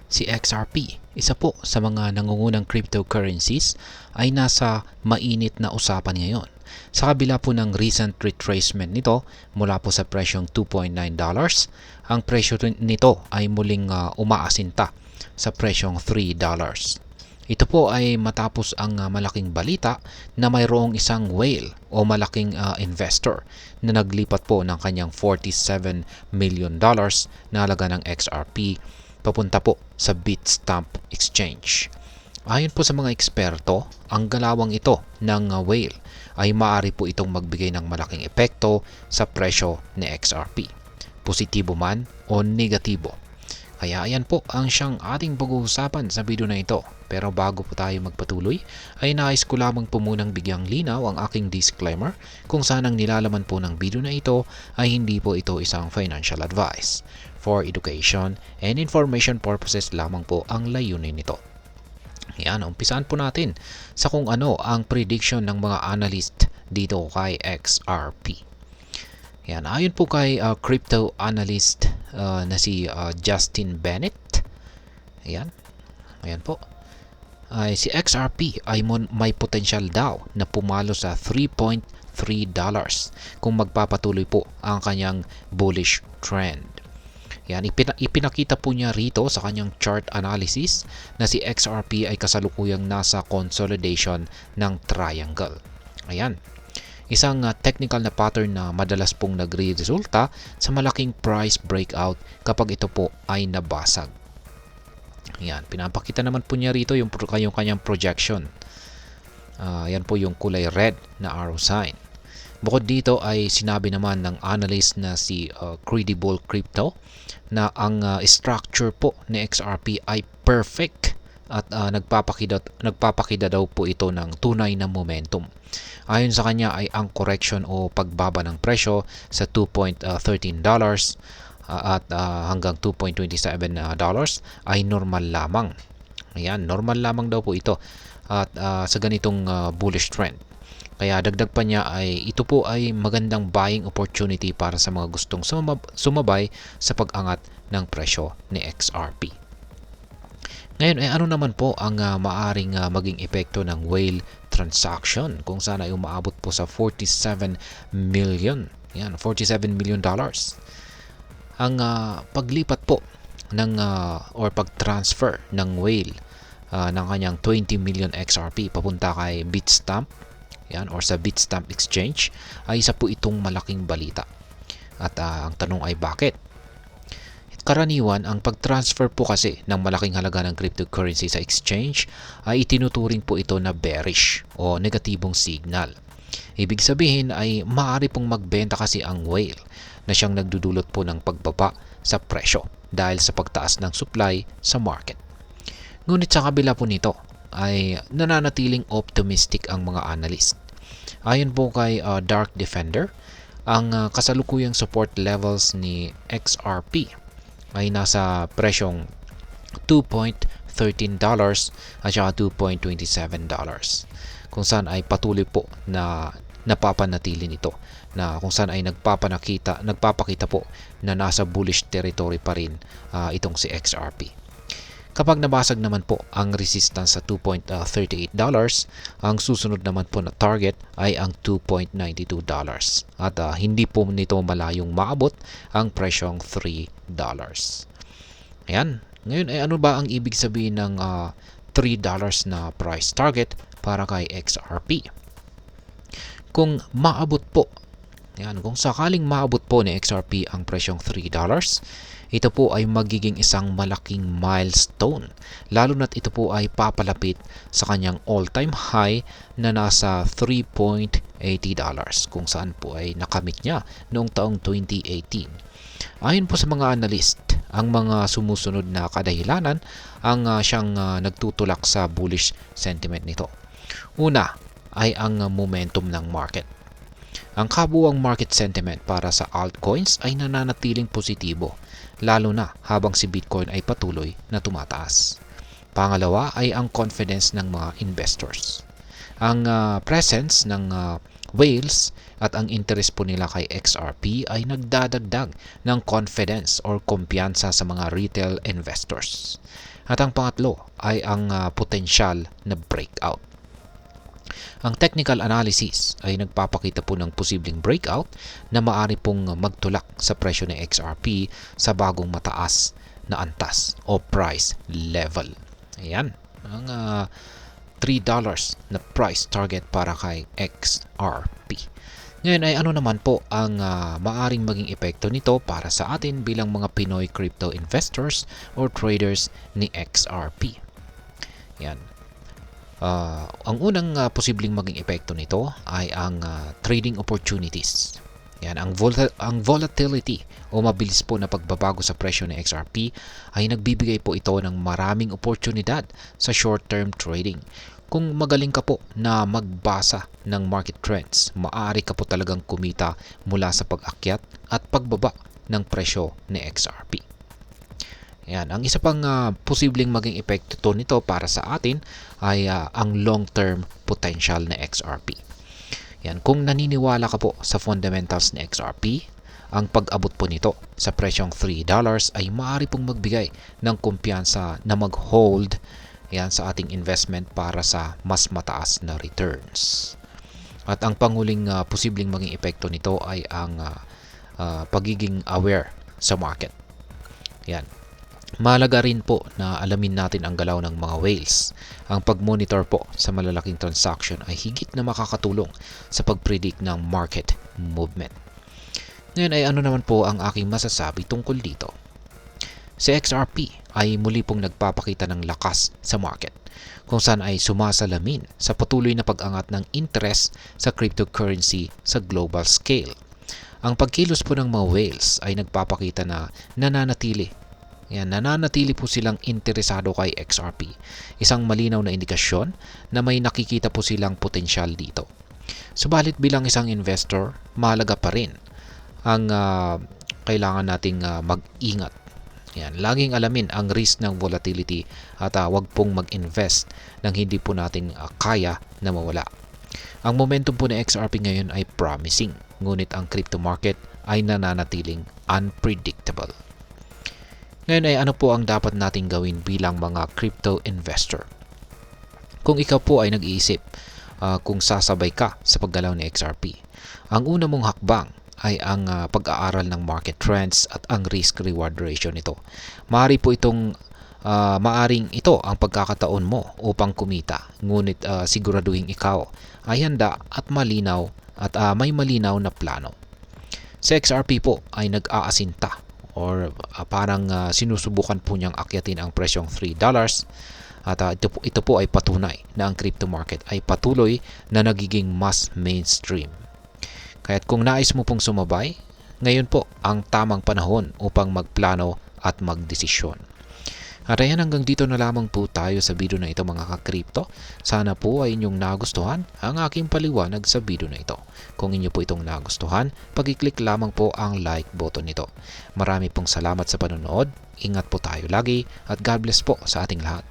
Si XRP, isa po sa mga nangungunang cryptocurrencies, ay nasa mainit na usapan ngayon. Sa kabila po ng recent retracement nito mula po sa presyong $2.9, ang presyo nito ay muling umaasinta sa presyong $3. Ito po ay matapos ang malaking balita na mayroong isang whale o malaking investor na naglipat po ng kanyang $47 million na halaga ng XRP papunta po sa Bitstamp Exchange. Ayon po sa mga eksperto, ang galawang ito ng whale ay maaari po itong magbigay ng malaking epekto sa presyo ni XRP, positibo man o negatibo. Kaya ayan po ang siyang ating pag-uusapan sa video na ito. Pero bago po tayo magpatuloy, ay nais ko lamang po munang bigyang linaw ang aking disclaimer kung saan ang nilalaman po ng video na ito ay hindi po ito isang financial advice. For education and information purposes lamang po ang layunin nito. Yan, umpisaan po natin sa kung ano ang prediction ng mga analyst dito kay XRP. Yan, ayon po kay crypto analyst na si Justin Bennett. Ayan po. Si XRP ay may potensyal daw na pumalo sa $3.3 kung magpapatuloy po ang kanyang bullish trend. Yan, ipinakita po niya rito sa kanyang chart analysis na si XRP ay kasalukuyang nasa consolidation ng triangle. Ayan. Isang technical na pattern na madalas pong nagre-resulta sa malaking price breakout kapag ito po ay nabasag. Yan, pinapakita naman po niya rito yung kanyang projection. Yan po yung kulay red na arrow sign. Bukod dito ay sinabi naman ng analyst na si Credible Crypto na ang structure po ni XRP ay perfect at nagpapakita daw po ito ng tunay na momentum. Ayon sa kanya ay ang correction o pagbaba ng presyo sa $2.13 at hanggang $2.27 ay normal lamang. Ayan, normal lamang daw po ito at sa ganitong bullish trend. Kaya dagdag pa niya ay ito po ay magandang buying opportunity para sa mga gustong sumabay sa pag-angat ng presyo ni XRP. Ngayon ay ano naman po ang maaring maging epekto ng whale transaction kung saan ay umaabot po sa 47 million. Yan, $47 million. Ang paglipat po ng or pag-transfer ng whale ng kanyang 20 million XRP papunta kay Bitstamp, yan, or sa Bitstamp Exchange ay isa po itong malaking balita. At ang tanong ay bakit? Karaniwan, ang pag-transfer po kasi ng malaking halaga ng cryptocurrency sa exchange ay itinuturing po ito na bearish o negatibong signal. Ibig sabihin ay maaari pong magbenta kasi ang whale na siyang nagdudulot po ng pagbaba sa presyo dahil sa pagtaas ng supply sa market. Ngunit sa kabila po nito ay nananatiling optimistic ang mga analyst. Ayon po kay Dark Defender, ang kasalukuyang support levels ni XRP ay nasa presyong $2.13 at saka $2.27 kung saan ay patuloy po na napapanatili nito na kung saan ay nagpapakita po na nasa bullish territory pa rin itong si XRP. Kapag nabasag naman po ang resistance sa $2.38, ang susunod naman po na target ay ang $2.92 at hindi po nito malayong maabot ang presyong $3. Ayan. Ngayon ay ano ba ang ibig sabihin ng $3 na price target para kay XRP? Kung maabot po, yan, kung sakaling maabot po ni XRP ang presyong $3, ito po ay magiging isang malaking milestone, lalo na't ito po ay papalapit sa kanyang all-time high na nasa $3.80 kung saan po ay nakamit niya noong taong 2018. Ayon po sa mga analyst, ang mga sumusunod na kadahilanan ang siyang nagtutulak sa bullish sentiment nito. Una ay ang momentum ng market. Ang kabuuang market sentiment para sa altcoins ay nananatiling positibo, lalo na habang si Bitcoin ay patuloy na tumataas. Pangalawa ay ang confidence ng mga investors. Ang presence ng whales at ang interest po nila kay XRP ay nagdadagdag ng confidence or kumpiyansa sa mga retail investors. At ang pangatlo ay ang potensyal na breakout. Ang technical analysis ay nagpapakita po ng posibleng breakout na maaari pong magtulak sa presyo ng XRP sa bagong mataas na antas o price level. Ayan, ang $3 na price target para kay XRP. Ngayon ay ano naman po ang maaring maging epekto nito para sa atin bilang mga Pinoy crypto investors or traders ni XRP. Yan. Ang unang posibleng maging epekto nito ay ang trading opportunities. Yan, ang volatility o mabilis po na pagbabago sa presyo ng XRP ay nagbibigay po ito ng maraming oportunidad sa short-term trading. Kung magaling ka po na magbasa ng market trends, maaari ka po talagang kumita mula sa pag-akyat at pagbaba ng presyo ng XRP. Yan, ang isa pang posibleng maging epekto nito para sa atin ay ang long-term potential na XRP. Yan, kung naniniwala ka po sa fundamentals ni XRP, ang pag-abot po nito sa presyong $3 ay maaari pong magbigay ng kumpiyansa na mag-hold yan sa ating investment para sa mas mataas na returns. At ang panguling posibleng maging epekto nito ay ang pagiging aware sa market. Yan. Mahalaga rin po na alamin natin ang galaw ng mga whales. Ang pag-monitor po sa malalaking transaction ay higit na makakatulong sa pag-predict ng market movement. Ngayon ay ano naman po ang aking masasabi tungkol dito. Si XRP ay muli pong nagpapakita ng lakas sa market, kung saan ay sumasalamin sa patuloy na pag-angat ng interest sa cryptocurrency sa global scale. Ang pagkilos po ng mga whales ay nagpapakita na nananatili po silang interesado kay XRP. Isang malinaw na indikasyon na may nakikita po silang potensyal dito. Subalit bilang isang investor, mahalaga pa rin ang kailangan nating mag-ingat. Yan, laging alamin ang risk ng volatility at wag pong mag-invest nang hindi po natin kaya na mawala. Ang momentum po ng XRP ngayon ay promising, ngunit ang crypto market ay nananatiling unpredictable. Ngayon ay ano po ang dapat nating gawin bilang mga crypto investor? Kung ikaw po ay nag-iisip kung sasabay ka sa paggalaw ni XRP, ang una mong hakbang ay ang pag-aaral ng market trends at ang risk-reward ratio nito. Maaring ito ang pagkakataon mo upang kumita, ngunit siguraduhin ikaw ay handa at malinaw at may malinaw na plano. Sa XRP po ay nag-aasinta or parang sinusubukan po niyang akyatin ang presyong $3 at ito po ay patunay na ang crypto market ay patuloy na nagiging mas mainstream. Kaya't kung nais mo pong sumabay, ngayon po ang tamang panahon upang magplano at magdesisyon. At ayan, hanggang dito na lamang po tayo sa video na ito mga ka-crypto. Sana po ay inyong nagustuhan ang aking paliwanag sa video na ito. Kung inyo po itong nagustuhan, pag-i-click lamang po ang like button nito. Marami pong salamat sa panonood. Ingat po tayo lagi at God bless po sa ating lahat.